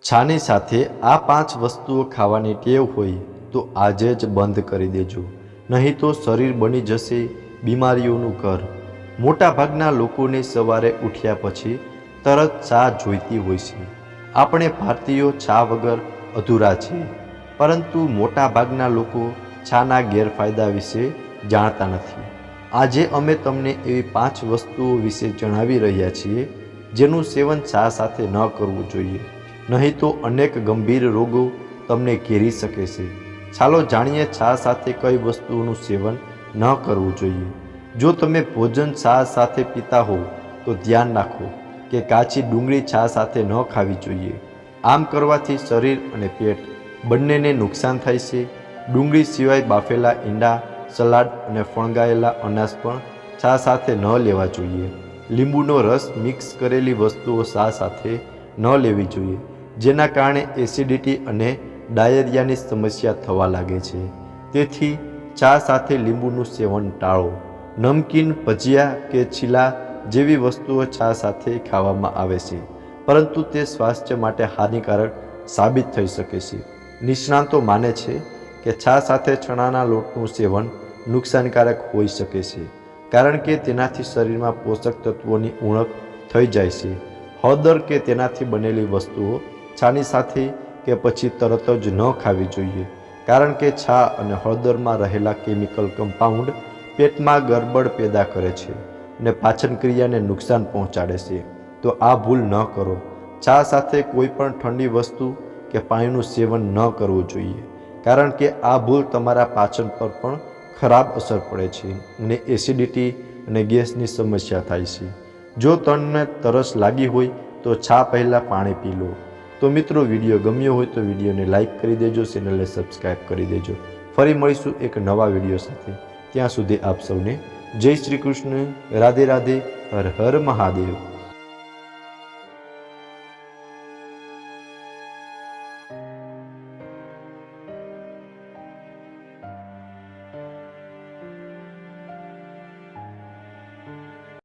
છાની સાથે આ 5 વસ્તુઓ ખાવાની ટેવ હોય તો આજે જ બંધ કરી દેજો, નહીં તો શરીર બની જશે બીમારીઓનું ઘર। મોટાભાગના લોકોને સવારે ઉઠ્યા પછી તરત ચા જોઈતી હોય છે। આપણે ભારતીયો ચા વગર અધૂરા છે, પરંતુ મોટાભાગના લોકો ચાના ગેરફાયદા વિશે જાણતા નથી। આજે અમે તમને એવી 5 વસ્તુઓ વિશે જણાવી રહ્યા છીએ જેનું સેવન ચા સાથે ન કરવું જોઈએ, નહીં તો અનેક ગંભીર રોગો તમને ઘેરી શકે છે। ચાલો જાણીએ ચા સાથે કઈ વસ્તુઓનું સેવન ન કરવું જોઈએ। જો તમે ભોજન ચા સાથે પીતા હો તો ધ્યાન રાખો કે કાચી ડુંગળી ચા સાથે ન ખાવી જોઈએ। આમ કરવાથી શરીર અને પેટ બંનેને નુકસાન થાય છે। ડુંગળી સિવાય બાફેલા ઈંડા, સલાડ અને ફણગાયેલા અનાજ પણ ચા સાથે ન લેવા જોઈએ। લીંબુનો રસ મિક્સ કરેલી વસ્તુઓ ચા સાથે ન લેવી જોઈએ, જેના કારણે એસિડિટી અને ડાયેરિયાની સમસ્યા થવા લાગે છે। તેથી ચા સાથે લીંબુનું સેવન ટાળો। નમકીન, ભજીયા કે છીલા જેવી વસ્તુઓ ચા સાથે ખાવામાં આવે છે, પરંતુ તે સ્વાસ્થ્ય માટે હાનિકારક સાબિત થઈ શકે છે। નિષ્ણાતો માને છે કે ચા સાથે ચણાના લોટનું સેવન નુકસાનકારક હોઈ શકે છે, કારણ કે તેનાથી શરીરમાં પોષક તત્વોની ઉણપ થઈ જાય છે। હળદર કે તેનાથી બનેલી વસ્તુઓ ચાની સાથે કે પછી તરત જ ન ખાવી જોઈએ, કારણ કે ચા અને હળદરમાં રહેલા કેમિકલ કમ્પાઉન્ડ પેટમાં ગરબડ પેદા કરે છે અને પાચન ક્રિયાને નુકસાન પહોંચાડે છે। તો આ ભૂલ ન કરો। ચા સાથે કોઈ પણ ઠંડી વસ્તુ કે પાણીનું સેવન ન કરવું જોઈએ, કારણ કે આ ભૂલ તમારા પાચન પર પણ ખરાબ અસર પડે છે અને એસિડિટી અને ગેસની સમસ્યા થાય છે। જો તમને તરસ લાગી હોય તો ચા પહેલાં પાણી પી લો। તો મિત્રો, વિડીયો ગમ્યો હોય તો વિડીયોને લાઇક કરી દેજો, ચેનલને સબસ્ક્રાઈબ કરી દેજો। ફરી મળીશું એક નવા વિડીયો સાથે। ત્યાં સુધી આપ સૌને જય શ્રી કૃષ્ણ, રાધે રાધે, હર હર મહાદેવ।